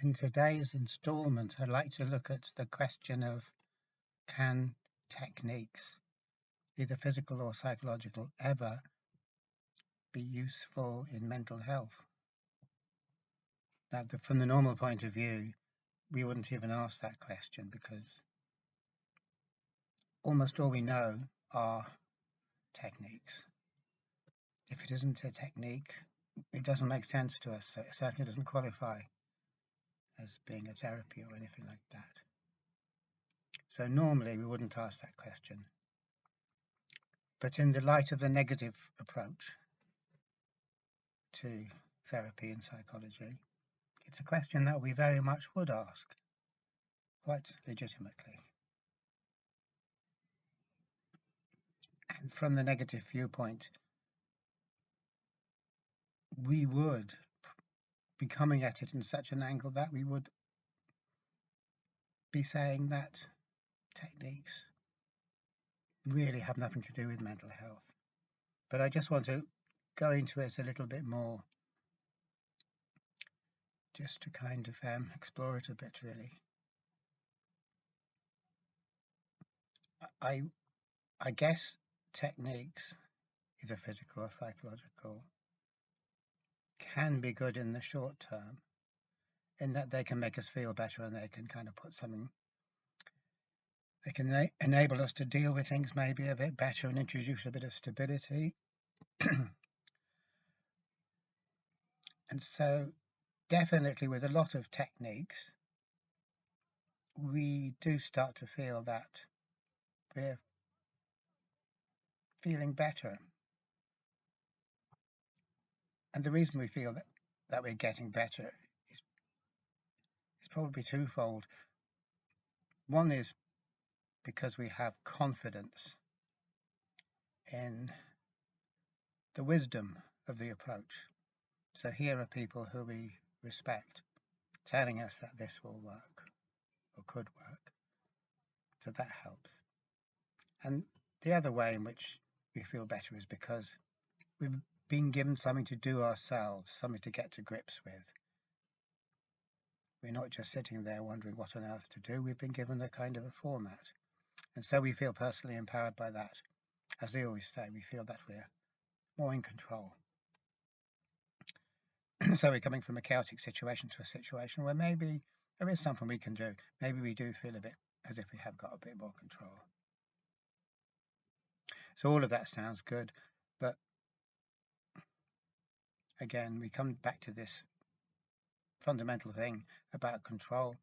In today's installment, I'd like to look at the question of can techniques, either physical or psychological, ever be useful in mental health? Now, from the normal point of view, we wouldn't even ask that question because almost all we know are techniques. If it isn't a technique, it doesn't make sense to us. So it certainly doesn't qualify as being a therapy or anything like that. So normally we wouldn't ask that question. But in the light of the negative approach to therapy and psychology, it's a question that we very much would ask, quite legitimately. And from the negative viewpoint, we would be coming at it in such an angle that we would be saying that techniques really have nothing to do with mental health. But I just want to go into it a little bit more, just to kind of explore it a bit, really. I guess techniques, either physical or psychological, can be good in the short term, in that they can make us feel better and they can kind of put something, they can enable us to deal with things maybe a bit better and introduce a bit of stability. And so definitely with a lot of techniques, we do start to feel that we're feeling better. And the reason we feel that we're getting better is probably twofold. One is because we have confidence in the wisdom of the approach. So here are people who we respect telling us that this will work or could work. So that helps. And the other way in which we feel better is because we've been given something to do ourselves, something to get to grips with. We're not just sitting there wondering what on earth to do. We've been given a kind of a format. And so we feel personally empowered by that. As they always say, we feel that we're more in control. So we're coming from a chaotic situation to a situation where maybe there is something we can do. Maybe we do feel a bit as if we have got a bit more control. So all of that sounds good, but again, we come back to this fundamental thing about control.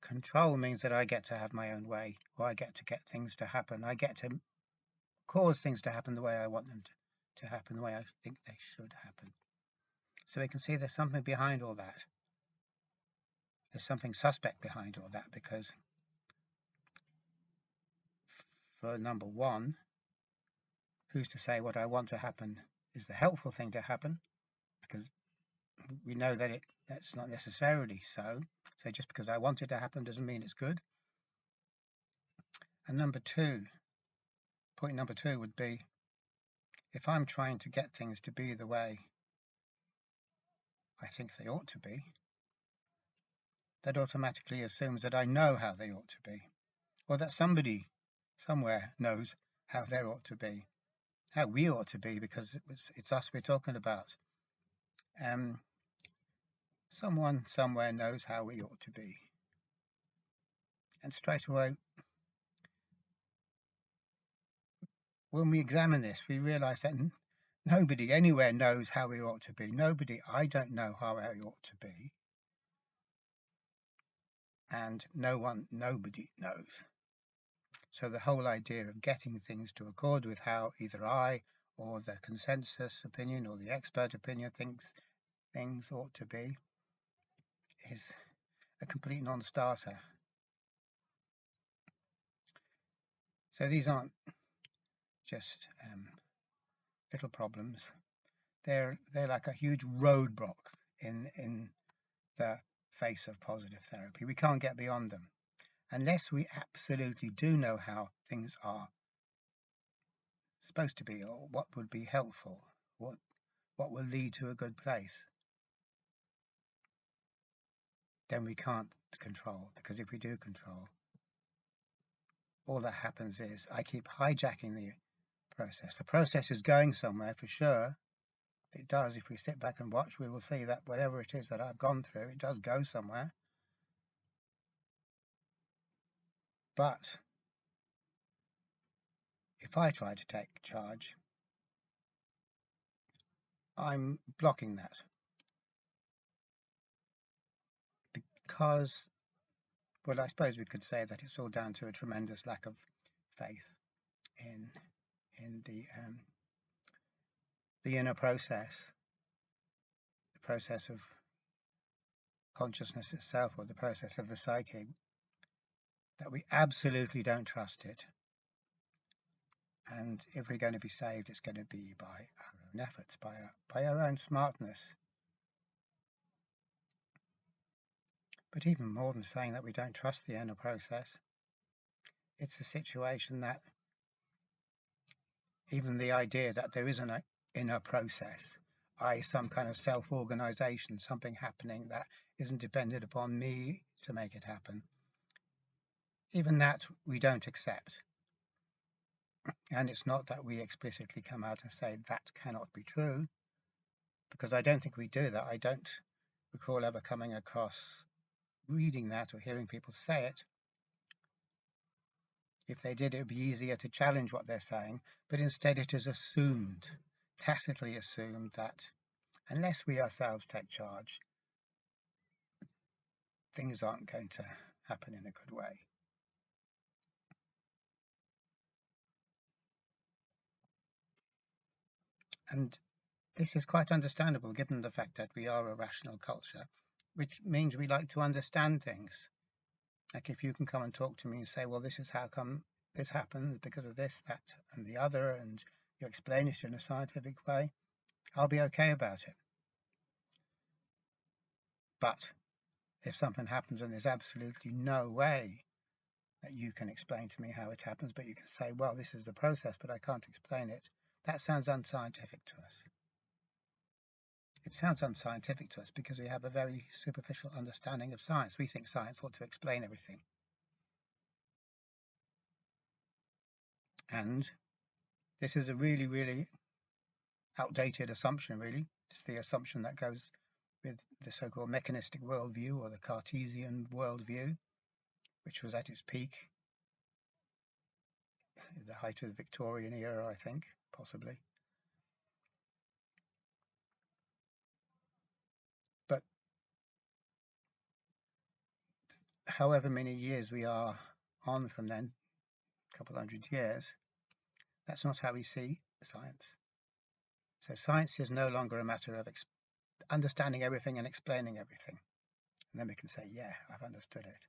Control means that I get to have my own way, or I get to get things to happen. I get to cause things to happen the way I want them to happen, the way I think they should happen. So we can see there's something behind all that. There's something suspect behind all that, because for number one, who's to say what I want to happen is the helpful thing to happen? Because we know that that's not necessarily so. So just because I want it to happen doesn't mean it's good. And point number two would be, if I'm trying to get things to be the way I think they ought to be, that automatically assumes that I know how they ought to be, or that somebody somewhere knows how they ought to be, how we ought to be, because it's us we're talking about. Someone somewhere knows how we ought to be. And straight away, when we examine this, we realize that nobody anywhere knows how we ought to be. I don't know how I ought to be. And nobody knows. So the whole idea of getting things to accord with how either I or the consensus opinion or the expert opinion thinks things ought to be is a complete non-starter. So these aren't just little problems. They're like a huge roadblock in the face of positive therapy. We can't get beyond them unless we absolutely do know how things are supposed to be, or what would be helpful, what will lead to a good place. then we can't control, because if we do control, all that happens is I keep hijacking the process. The process is going somewhere for sure. It does. If we sit back and watch, we will see that whatever it is that I've gone through, it does go somewhere. But if I try to take charge, I'm blocking that, because, well, I suppose we could say that it's all down to a tremendous lack of faith in the inner process, the process of consciousness itself, or the process of the psyche, that we absolutely don't trust it. And if we're going to be saved, it's going to be by our own efforts, by our own smartness. But even more than saying that we don't trust the inner process, it's a situation that even the idea that there is an inner process, i.e. some kind of self-organization, something happening that isn't dependent upon me to make it happen, even that we don't accept. And it's not that we explicitly come out and say that cannot be true, because I don't think we do that. I don't recall ever coming across reading that or hearing people say it. If they did, it would be easier to challenge what they're saying, but instead it is assumed, tacitly assumed, that unless we ourselves take charge, things aren't going to happen in a good way. And this is quite understandable given the fact that we are a rational culture, which means we like to understand things. Like if you can come and talk to me and say, well, this is how come this happens because of this, that, and the other, and you explain it in a scientific way, I'll be okay about it. But if something happens and there's absolutely no way that you can explain to me how it happens, but you can say, well, this is the process, but I can't explain it, that sounds unscientific to us. It sounds unscientific to us because we have a very superficial understanding of science. We think science ought to explain everything. And this is a really, really outdated assumption, really. It's the assumption that goes with the so-called mechanistic worldview, or the Cartesian worldview, which was at its peak at the height of the Victorian era, I think, possibly. But however many years we are on from then, a couple of hundred years, that's not how we see science. So science is no longer a matter of understanding everything and explaining everything. And then we can say, yeah, I've understood it.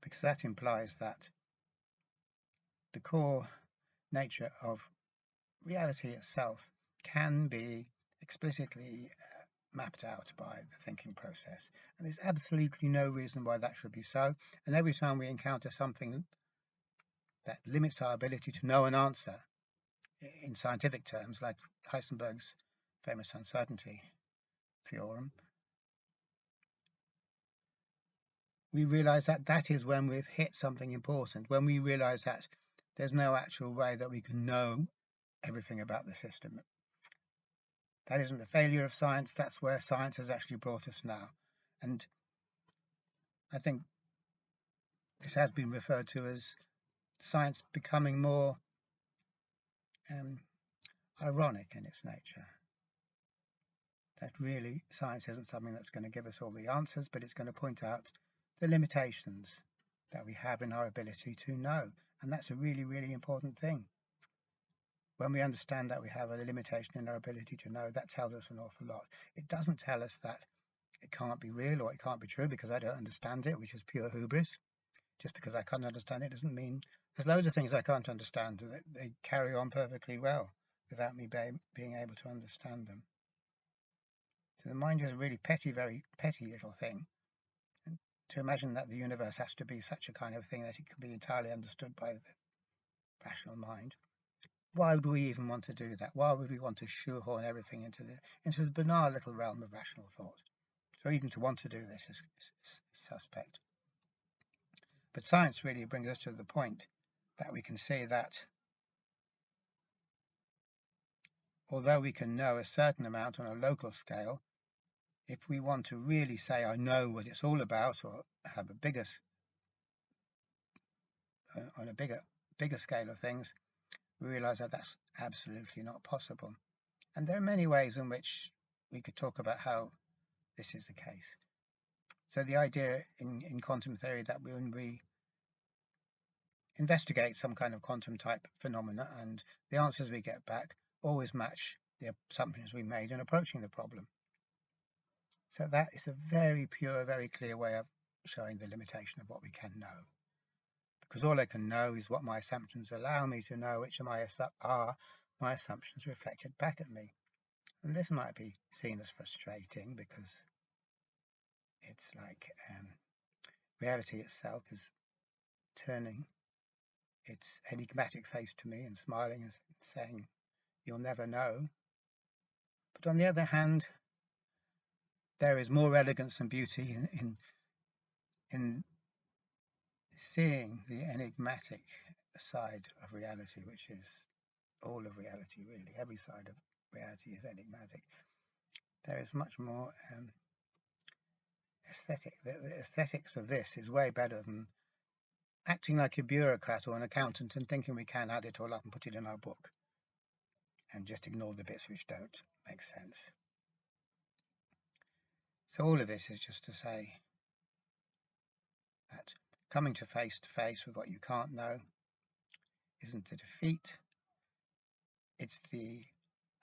Because that implies that the core nature of reality itself can be explicitly mapped out by the thinking process. And there's absolutely no reason why that should be so. And every time we encounter something that limits our ability to know an answer in scientific terms, like Heisenberg's famous uncertainty theorem, we realize that that is when we've hit something important, when we realize that there's no actual way that we can know everything about the system. That isn't the failure of science, that's where science has actually brought us now. And I think this has been referred to as science becoming more ironic in its nature. That really science isn't something that's going to give us all the answers, but it's going to point out the limitations that we have in our ability to know. And that's a really, really important thing. When we understand that we have a limitation in our ability to know, that tells us an awful lot. It doesn't tell us that it can't be real or it can't be true because I don't understand it, which is pure hubris. Just because I can't understand it doesn't mean there's loads of things I can't understand. They carry on perfectly well without me being able to understand them. So the mind is a really petty, very petty little thing. And to imagine that the universe has to be such a kind of thing that it can be entirely understood by the rational mind why would we even want to do that? Why would we want to shoehorn everything into the banal little realm of rational thought? So even to want to do this is suspect. But science really brings us to the point that we can see that although we can know a certain amount on a local scale, if we want to really say, I know what it's all about, or have a on a bigger scale of things, we realize that that's absolutely not possible. And there are many ways in which we could talk about how this is the case. So the idea in quantum theory that when we investigate some kind of quantum type phenomena and the answers we get back always match the assumptions we made in approaching the problem. So that is a very pure, very clear way of showing the limitation of what we can know. Because all I can know is what my assumptions allow me to know, which are my assumptions reflected back at me. And this might be seen as frustrating because it's like reality itself is turning its enigmatic face to me and smiling and saying, you'll never know. But on the other hand, there is more elegance and beauty in seeing the enigmatic side of reality, which is all of reality, really. Every side of reality is enigmatic. There is much more aesthetic. The aesthetics of this is way better than acting like a bureaucrat or an accountant and thinking we can add it all up and put it in our book and just ignore the bits which don't make sense. So all of this is just to say that coming to face with what you can't know isn't a defeat. It's the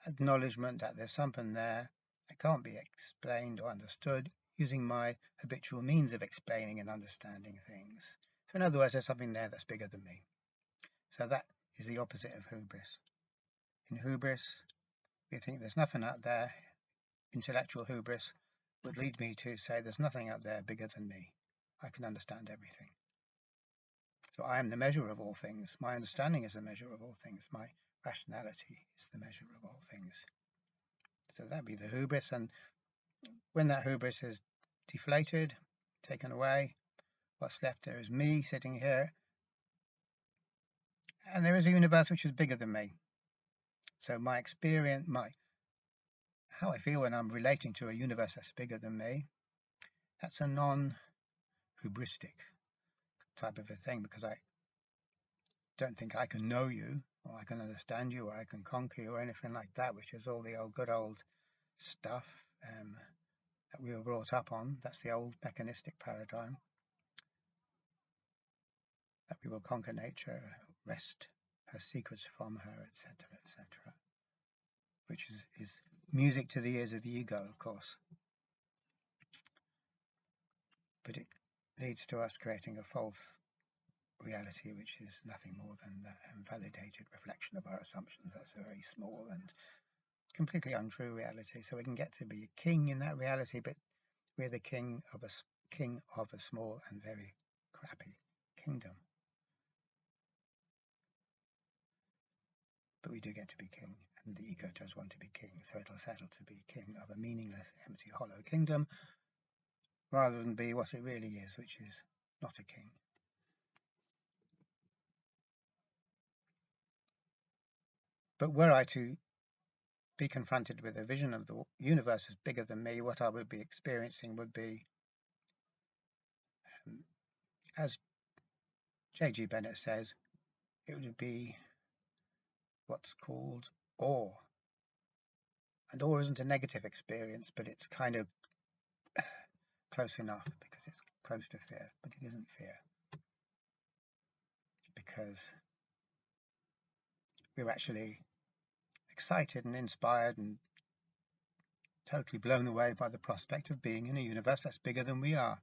acknowledgement that there's something there that can't be explained or understood using my habitual means of explaining and understanding things. So in other words, there's something there that's bigger than me. So that is the opposite of hubris. In hubris, we think there's nothing out there. Intellectual hubris would lead me to say there's nothing out there bigger than me. I can understand everything. So I am the measure of all things. My understanding is the measure of all things. My rationality is the measure of all things. So that'd be the hubris. And when that hubris is deflated, taken away, what's left there is me sitting here. And there is a universe which is bigger than me. So my experience, how I feel when I'm relating to a universe that's bigger than me, that's a non-hubristic type of a thing, because I don't think I can know you, or I can understand you, or I can conquer you, or anything like that, which is all the good old stuff that we were brought up on. That's the old mechanistic paradigm, that we will conquer nature, wrest her secrets from her, etc., etc., which is music to the ears of the ego, of course. But it leads to us creating a false reality, which is nothing more than the invalidated reflection of our assumptions. That's a very small and completely untrue reality. So we can get to be a king in that reality, but we're the king of a small and very crappy kingdom. But we do get to be king, and the ego does want to be king, so it'll settle to be king of a meaningless, empty, hollow kingdom, rather than be what it really is, which is not a king. But were I to be confronted with a vision of the universe as bigger than me, what I would be experiencing would be, as J.G. Bennett says, it would be what's called awe. And awe isn't a negative experience, but it's kind of close enough, because it's close to fear, but it isn't fear, because we're actually excited and inspired and totally blown away by the prospect of being in a universe that's bigger than we are.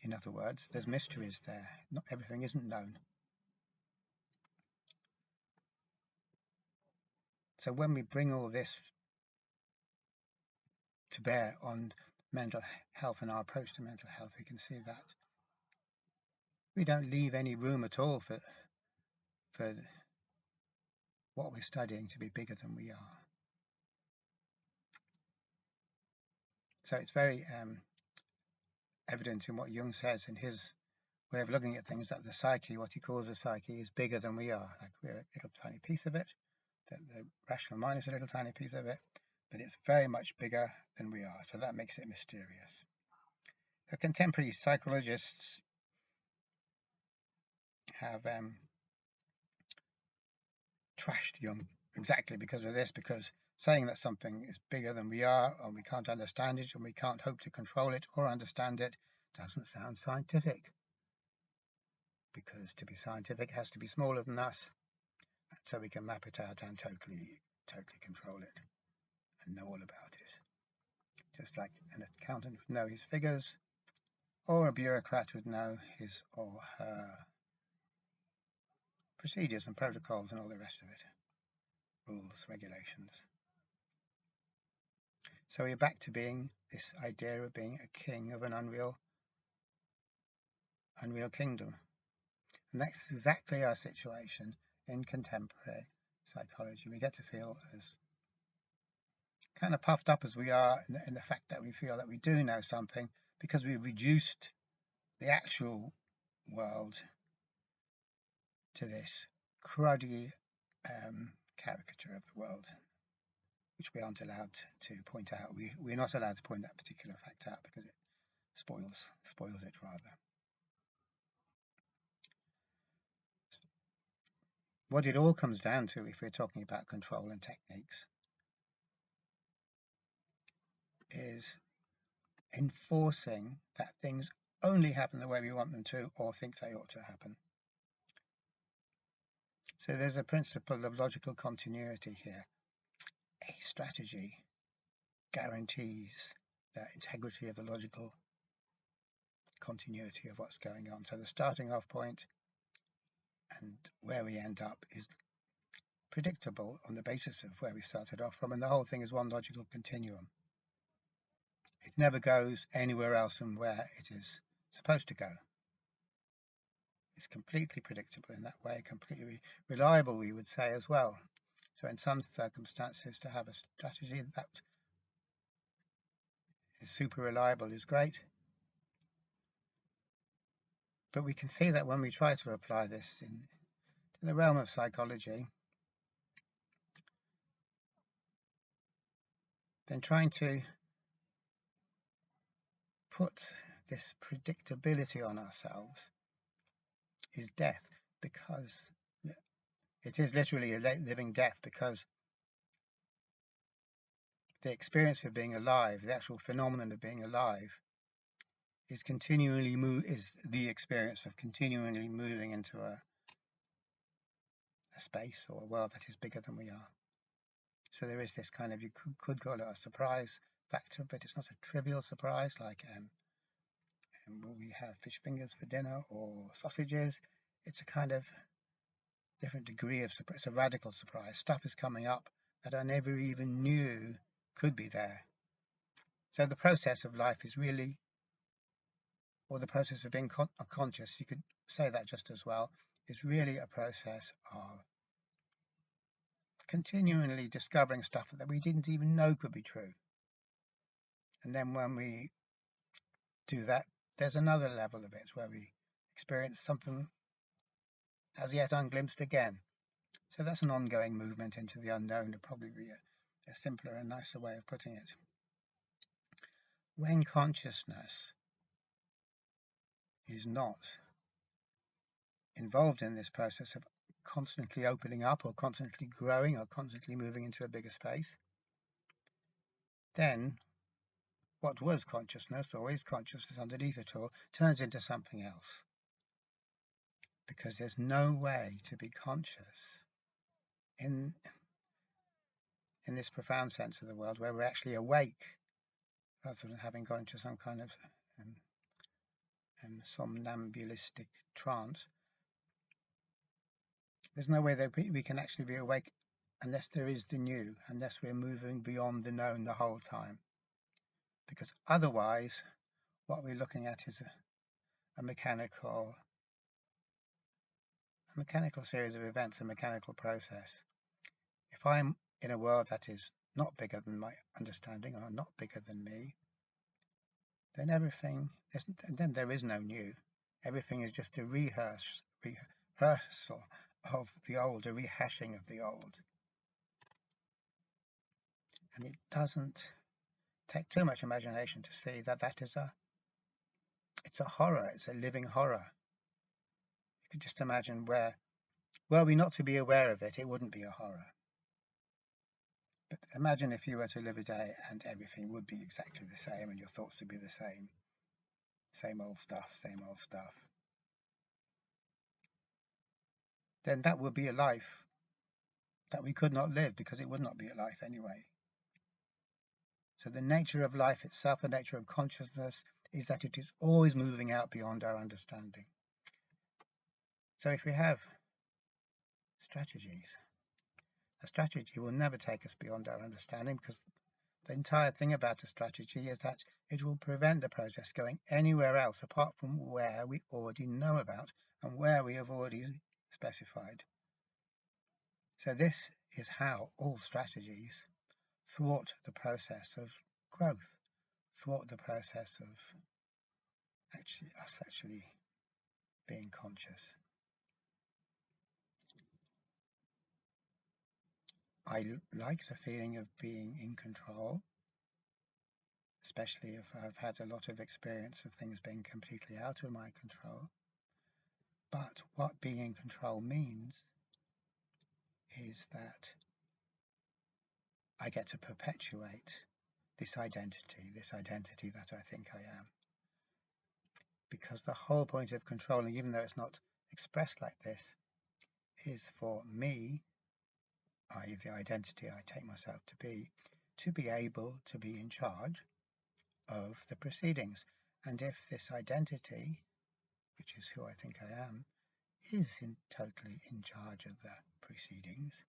In other words, there's mysteries there. Not everything isn't known. So when we bring all this to bear on mental health and our approach to mental health, we can see that we don't leave any room at all for what we're studying to be bigger than we are. So it's very evident in what Jung says in his way of looking at things, that the psyche, what he calls the psyche, is bigger than we are. Like we're a little tiny piece of it, that the rational mind is a little tiny piece of it, but it's very much bigger than we are. So that makes it mysterious. The contemporary psychologists have trashed Jung exactly because of this, because saying that something is bigger than we are, and we can't understand it, and we can't hope to control it or understand it, doesn't sound scientific. Because to be scientific, it has to be smaller than us, so we can map it out and totally control it and know all about it. Just like an accountant would know his figures, or a bureaucrat would know his or her procedures and protocols and all the rest of it, rules, regulations. So we're back to being this idea of being a king of an unreal kingdom. And that's exactly our situation in contemporary psychology. We get to feel as kind of puffed up as we are in the fact that we feel that we do know something, because we've reduced the actual world to this cruddy caricature of the world, which we aren't allowed to point out. We're not allowed to point that particular fact out because it spoils it rather. What it all comes down to, if we're talking about control and techniques, is enforcing that things only happen the way we want them to or think they ought to happen. So there's a principle of logical continuity here. A strategy guarantees the integrity of the logical continuity of what's going on. So the starting off point and where we end up is predictable on the basis of where we started off from, and the whole thing is one logical continuum. It never goes anywhere else than where it is supposed to go. It's completely predictable in that way, completely reliable, we would say, as well. So in some circumstances, to have a strategy that is super reliable is great. But we can see that when we try to apply this in the realm of psychology, then trying to put this predictability on ourselves is death, because it is literally a living death, because the experience of being alive, the actual phenomenon of being alive, is the experience of continually moving into a space or a world that is bigger than we are. So there is this kind of, you could call it a surprise factor, but it's not a trivial surprise like will we have fish fingers for dinner or sausages. It's a kind of different degree of surprise. It's a radical surprise. Stuff is coming up that I never even knew could be there. So the process of life is really, or the process of being conscious, you could say that just as well, is really a process of continually discovering stuff that we didn't even know could be true. And then when we do that, there's another level of it where we experience something as yet unglimpsed again. So that's an ongoing movement into the unknown, to probably be a simpler and nicer way of putting it. When consciousness is not involved in this process of constantly opening up or constantly growing or constantly moving into a bigger space, then what was consciousness or is consciousness underneath it all turns into something else. Because there's no way to be conscious in this profound sense of the world where we're actually awake rather than having gone into some kind of somnambulistic trance. There's no way that we can actually be awake unless there is the new, unless we're moving beyond the known the whole time. Because otherwise, what we're looking at is a mechanical series of events, a mechanical process. If I'm in a world that is not bigger than my understanding or not bigger than me, then then there is no new. Everything is just a rehearsal of the old, a rehashing of the old. And it doesn't take too much imagination to see that it's a horror, it's a living horror. You could just imagine were we not to be aware of it, it wouldn't be a horror. But imagine if you were to live a day and everything would be exactly the same and your thoughts would be the same. Same old stuff, same old stuff. Then that would be a life that we could not live because it would not be a life anyway. So the nature of life itself, the nature of consciousness, is that it is always moving out beyond our understanding. So if we have strategies, a strategy will never take us beyond our understanding, because the entire thing about a strategy is that it will prevent the process going anywhere else apart from where we already know about and where we have already specified. So this is how all strategies thwart the process of growth, thwart the process of us actually being conscious. I like the feeling of being in control, especially if I've had a lot of experience of things being completely out of my control. But what being in control means is that I get to perpetuate this identity that I think I am. Because the whole point of controlling, even though it's not expressed like this, is for me, i.e. the identity I take myself to be able to be in charge of the proceedings. And if this identity, which is who I think I am, is totally in charge of the proceedings,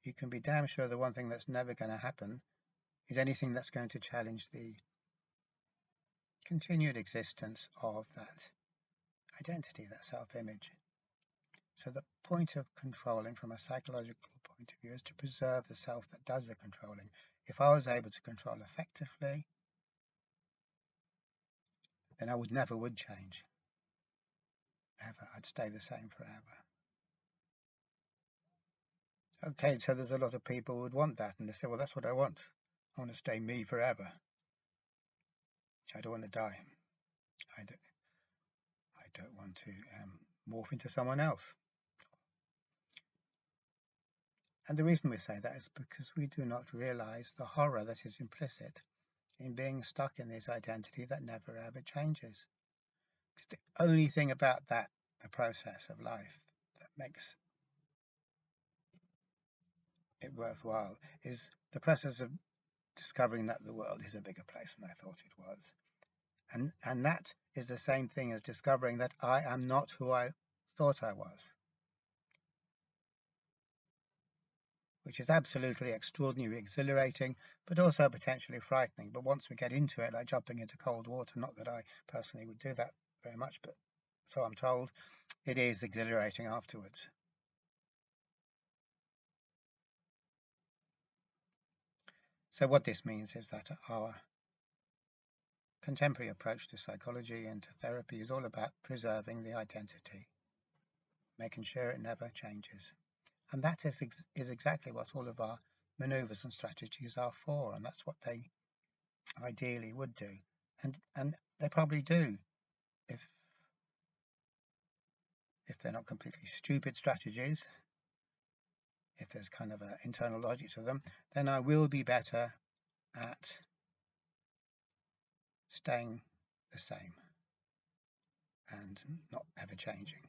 you can be damn sure the one thing that's never going to happen is anything that's going to challenge the continued existence of that identity, that self-image. So the point of controlling from a psychological point of view is to preserve the self that does the controlling. If I was able to control effectively, then I never would change. Ever. I'd stay the same forever. Okay, so there's a lot of people who would want that, and they say, well, that's what I want. I want to stay me forever. I don't want to die. I don't want to morph into someone else. And the reason we say that is because we do not realize the horror that is implicit in being stuck in this identity that never ever changes. Because the only thing about that, the process of life, that makes it worthwhile is the process of discovering that the world is a bigger place than I thought it was. And that is the same thing as discovering that I am not who I thought I was, which is absolutely extraordinarily exhilarating, but also potentially frightening. But once we get into it, like jumping into cold water, not that I personally would do that very much, but so I'm told, it is exhilarating afterwards. So what this means is that our contemporary approach to psychology and to therapy is all about preserving the identity, making sure it never changes. And that is exactly what all of our maneuvers and strategies are for, and that's what they ideally would do. And they probably do if they're not completely stupid strategies, if there's kind of an internal logic to them, then I will be better at staying the same and not ever changing.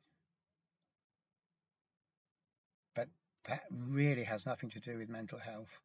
But that really has nothing to do with mental health.